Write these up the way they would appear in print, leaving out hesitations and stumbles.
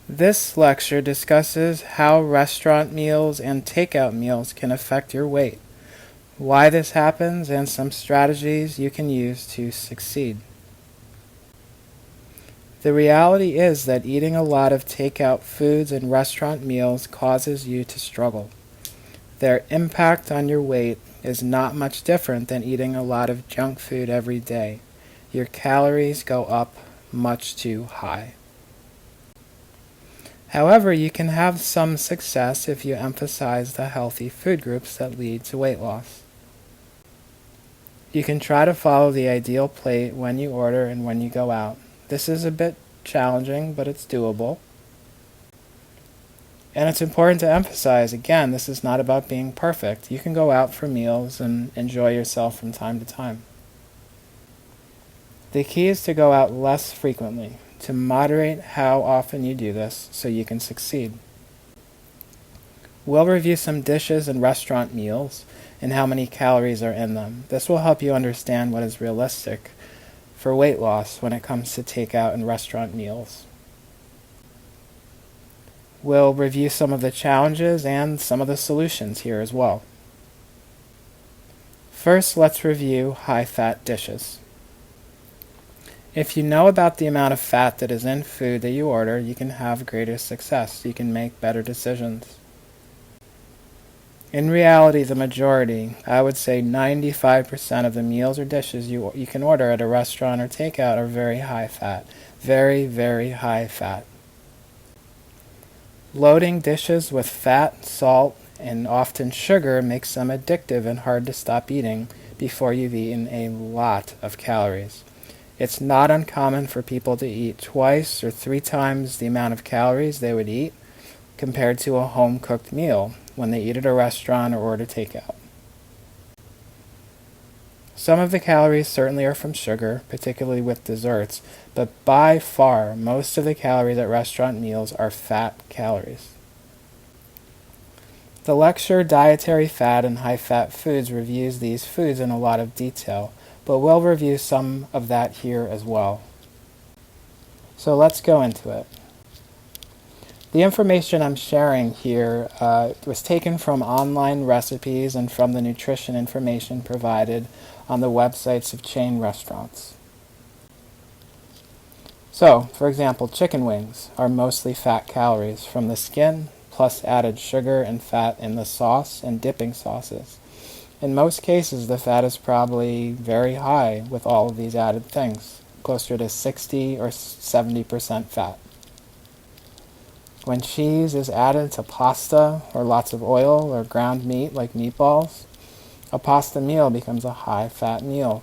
This lecture discusses how restaurant meals and takeout meals can affect your weight, why this happens, and some strategies you can use to succeed. The reality is that eating a lot of takeout foods and restaurant meals causes you to struggle. Their impact on your weight is not much different than eating a lot of junk food every day. Your calories go up much too high. However, you can have some success if you emphasize the healthy food groups that lead to weight loss. You can try to follow the ideal plate when you order and when you go out. This is a bit challenging, but it's doable. And it's important to emphasize, again, this is not about being perfect. You can go out for meals and enjoy yourself from time to time. The key is to go out less frequently, to moderate how often you do this so you can succeed. We'll review some dishes and restaurant meals and how many calories are in them. This will help you understand what is realistic for weight loss when it comes to takeout and restaurant meals. We'll review some of the challenges and some of the solutions here as well. First, let's review high-fat dishes. If you know about the amount of fat that is in food that you order, you can have greater success. You can make better decisions. In reality, the majority, I would say 95% of the meals or dishes you can order at a restaurant or takeout are very high fat. Very, very high fat. Loading dishes with fat, salt, and often sugar makes them addictive and hard to stop eating before you've eaten a lot of calories. It's not uncommon for people to eat twice or 3 times the amount of calories they would eat compared to a home-cooked meal when they eat at a restaurant or order takeout. Some of the calories certainly are from sugar, particularly with desserts, but by far, most of the calories at restaurant meals are fat calories. The lecture Dietary Fat and High-Fat Foods reviews these foods in a lot of detail, but we'll review some of that here as well. So let's go into it. The information I'm sharing here was taken from online recipes and from the nutrition information provided on the websites of chain restaurants. So, for example, chicken wings are mostly fat calories from the skin, plus added sugar and fat in the sauce and dipping sauces. In most cases, the fat is probably very high with all of these added things, closer to 60 or 70% fat. When cheese is added to pasta or lots of oil or ground meat like meatballs, a pasta meal becomes a high-fat meal.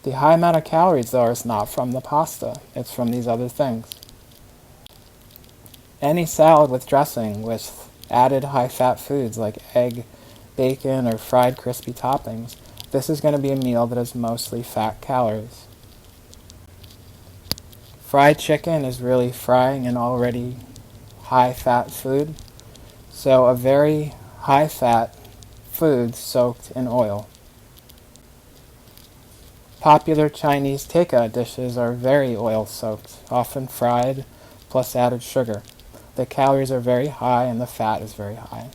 The high amount of calories, though, is not from the pasta. It's from these other things. Any salad with dressing with added high-fat foods like egg, bacon, or fried crispy toppings, this is going to be a meal that is mostly fat calories. Fried chicken is really frying an already high-fat food, so a very high-fat food soaked in oil. Popular Chinese takeout dishes are very oil-soaked, often fried, plus added sugar. The calories are very high and the fat is very high.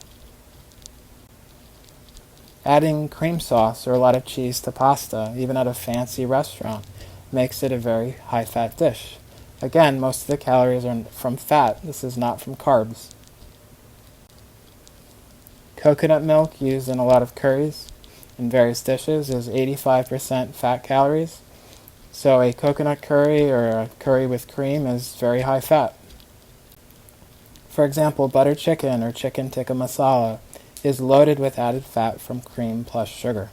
Adding cream sauce or a lot of cheese to pasta, even at a fancy restaurant, makes it a very high-fat dish. Again, most of the calories are from fat. This is not from carbs. Coconut milk used in a lot of curries in various dishes is 85% fat calories. So a coconut curry or a curry with cream is very high fat. For example, butter chicken or chicken tikka masala is loaded with added fat from cream plus sugar.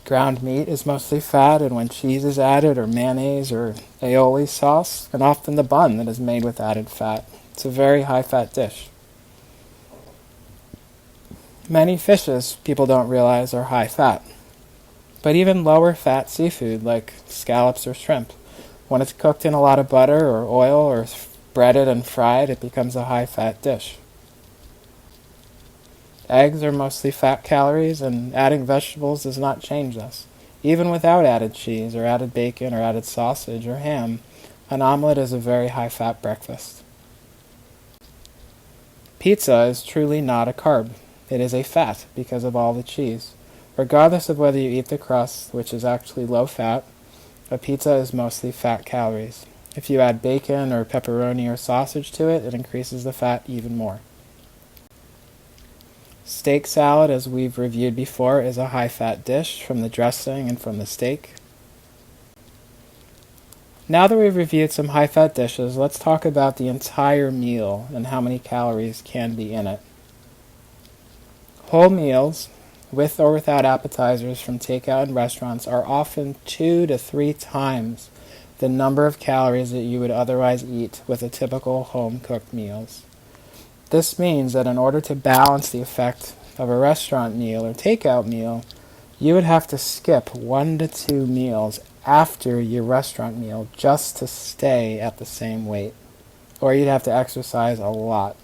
Ground meat is mostly fat, and when cheese is added, or mayonnaise or aioli sauce, and often the bun that is made with added fat, it's a very high-fat dish. Many fishes people don't realize are high-fat, but even lower-fat seafood like scallops or shrimp, when it's cooked in a lot of butter or oil or breaded and fried, it becomes a high-fat dish. Eggs are mostly fat calories, and adding vegetables does not change this. Even without added cheese or added bacon or added sausage or ham, An omelet is a very high-fat breakfast. Pizza is truly not a carb. It is a fat because of all the cheese. Regardless of whether you eat the crust, which is actually low-fat, a pizza is mostly fat calories. If you add bacon or pepperoni or sausage to it, it increases the fat even more. Steak salad, as we've reviewed before, is a high-fat dish from the dressing and from the steak. Now that we've reviewed some high-fat dishes, let's talk about the entire meal and how many calories can be in it. Whole meals, with or without appetizers from takeout and restaurants, are often 2 to 3 times the number of calories that you would otherwise eat with a typical home-cooked meals. This means that in order to balance the effect of a restaurant meal or takeout meal, you would have to skip 1 to 2 meals after your restaurant meal just to stay at the same weight, or you'd have to exercise a lot.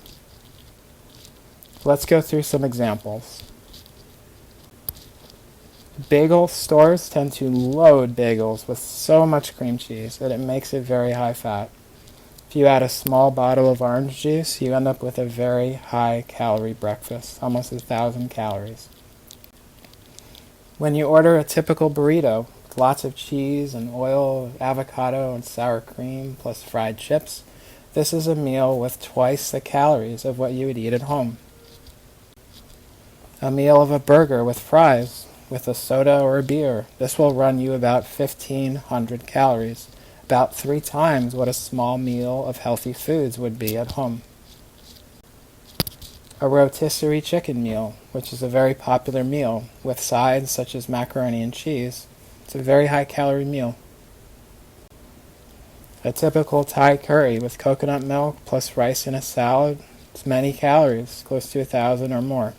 Let's go through some examples. Bagel stores tend to load bagels with so much cream cheese that it makes it very high fat. If you add a small bottle of orange juice, you end up with a very high calorie breakfast, almost 1,000 calories. When you order a typical burrito, with lots of cheese and oil, avocado and sour cream, plus fried chips, this is a meal with twice the calories of what you would eat at home. A meal of a burger with fries, with a soda or a beer, this will run you about 1,500 calories, about 3 times what a small meal of healthy foods would be at home. A rotisserie chicken meal, which is a very popular meal, with sides such as macaroni and cheese. It's a very high-calorie meal. A typical Thai curry with coconut milk plus rice in a salad, it's many calories, close to 1,000 or more.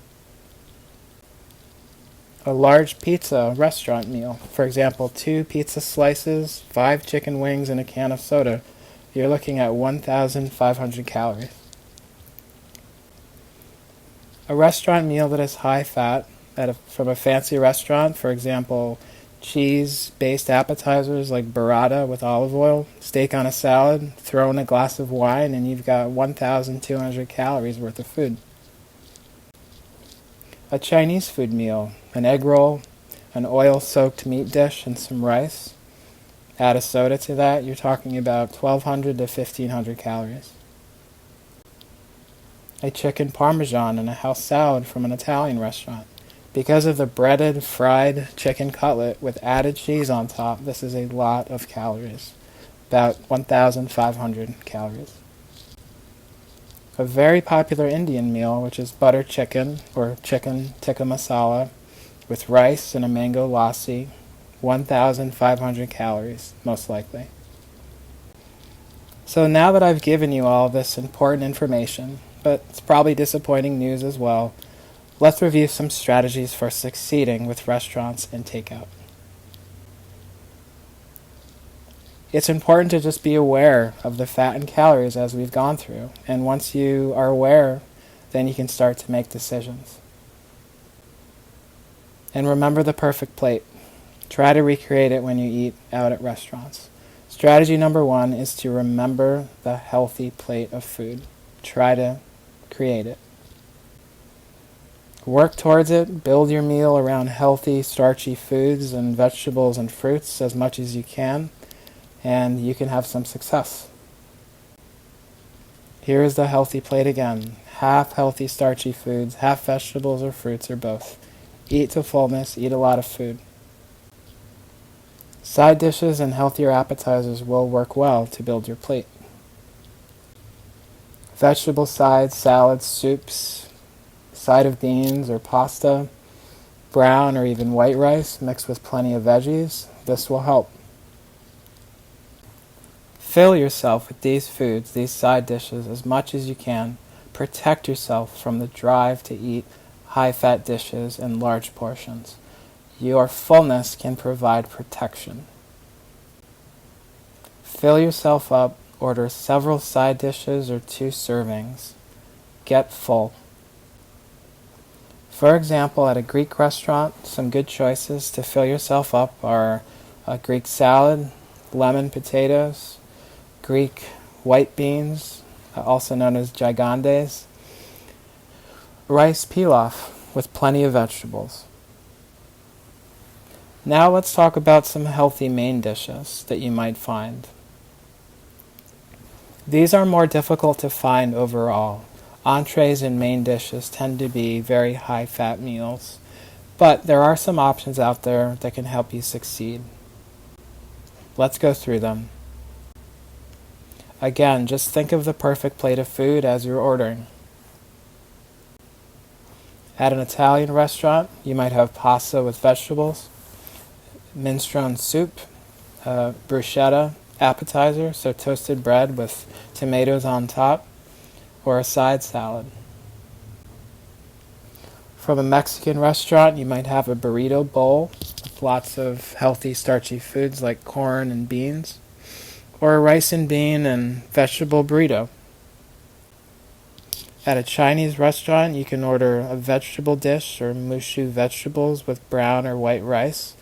A large pizza restaurant meal, for example, 2 pizza slices, 5 chicken wings, and a can of soda, you're looking at 1,500 calories. A restaurant meal that is high fat from a fancy restaurant, for example, cheese-based appetizers like burrata with olive oil, steak on a salad, throw in a glass of wine, and you've got 1,200 calories worth of food. A Chinese food meal, an egg roll, an oil-soaked meat dish, and some rice. Add a soda to that, you're talking about 1,200 to 1,500 calories. A chicken parmesan and a house salad from an Italian restaurant. Because of the breaded, fried chicken cutlet with added cheese on top, this is a lot of calories, about 1,500 calories. A very popular Indian meal, which is butter chicken or chicken tikka masala with rice and a mango lassi, 1,500 calories, most likely. So now that I've given you all this important information, but it's probably disappointing news as well, let's review some strategies for succeeding with restaurants and takeout. It's important to just be aware of the fat and calories as we've gone through, and once you are aware, then you can start to make decisions. And remember the perfect plate. Try to recreate it when you eat out at restaurants. Strategy number 1 is to remember the healthy plate of food. Try to create it. Work towards it. Build your meal around healthy, starchy foods and vegetables and fruits as much as you can, and you can have some success. Here is the healthy plate again. Half healthy, starchy foods, half vegetables or fruits or both. Eat to fullness. Eat a lot of food. Side dishes and healthier appetizers will work well to build your plate. Vegetable sides, salads, soups, side of beans or pasta, brown or even white rice mixed with plenty of veggies. This will help. Fill yourself with these foods, these side dishes, as much as you can. Protect yourself from the drive to eat high-fat dishes in large portions. Your fullness can provide protection. Fill yourself up. Order several side dishes or 2 servings. Get full. For example, at a Greek restaurant, some good choices to fill yourself up are a Greek salad, lemon potatoes, Greek white beans, also known as gigandes. Rice pilaf with plenty of vegetables. Now let's talk about some healthy main dishes that you might find. These are more difficult to find overall. Entrees and main dishes tend to be very high-fat meals, but there are some options out there that can help you succeed. Let's go through them. Again, just think of the perfect plate of food as you're ordering. At an Italian restaurant, you might have pasta with vegetables, minestrone soup, bruschetta appetizer, so toasted bread with tomatoes on top, or a side salad. From a Mexican restaurant, you might have a burrito bowl with lots of healthy starchy foods like corn and beans, or a rice and bean and vegetable burrito. At a Chinese restaurant, you can order a vegetable dish or mushu vegetables with brown or white rice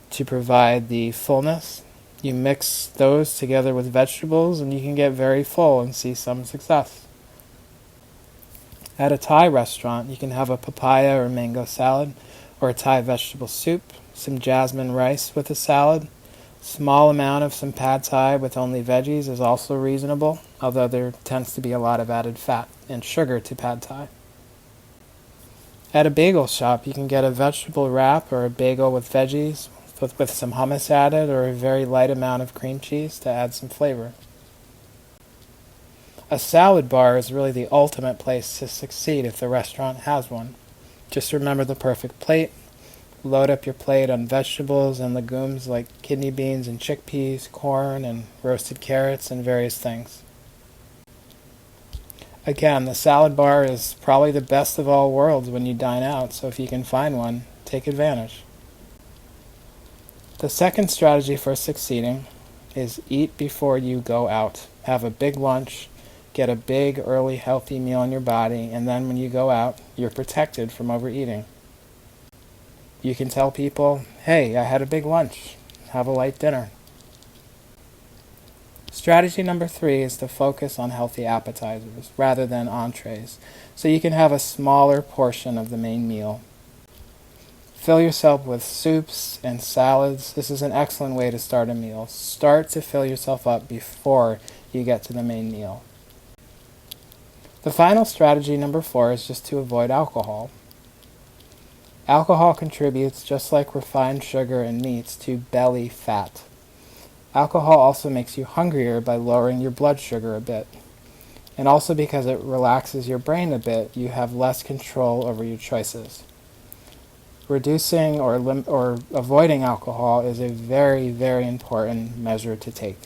to provide the fullness. You mix those together with vegetables and you can get very full and see some success. At a Thai restaurant, you can have a papaya or mango salad or a Thai vegetable soup, some jasmine rice with a salad. Small amount of some pad thai with only veggies is also reasonable, although there tends to be a lot of added fat and sugar to pad thai. At a bagel shop, you can get a vegetable wrap or a bagel with veggies with some hummus added or a very light amount of cream cheese to add some flavor. A salad bar is really the ultimate place to succeed if the restaurant has one. Just remember the perfect plate. Load up your plate on vegetables and legumes like kidney beans and chickpeas, corn and roasted carrots and various things. Again, the salad bar is probably the best of all worlds when you dine out, so if you can find one, take advantage. The second strategy for succeeding is eat before you go out. Have a big lunch, get a big, early, healthy meal in your body, and then when you go out, you're protected from overeating. You can tell people, hey, I had a big lunch. Have a light dinner. Strategy number 3 is to focus on healthy appetizers rather than entrees, so you can have a smaller portion of the main meal. Fill yourself with soups and salads. This is an excellent way to start a meal. Start to fill yourself up before you get to the main meal. The final strategy, number 4, is just to avoid alcohol. Alcohol contributes, just like refined sugar and meats, to belly fat. Alcohol also makes you hungrier by lowering your blood sugar a bit. And also because it relaxes your brain a bit, you have less control over your choices. Reducing or avoiding alcohol is a very, very important measure to take.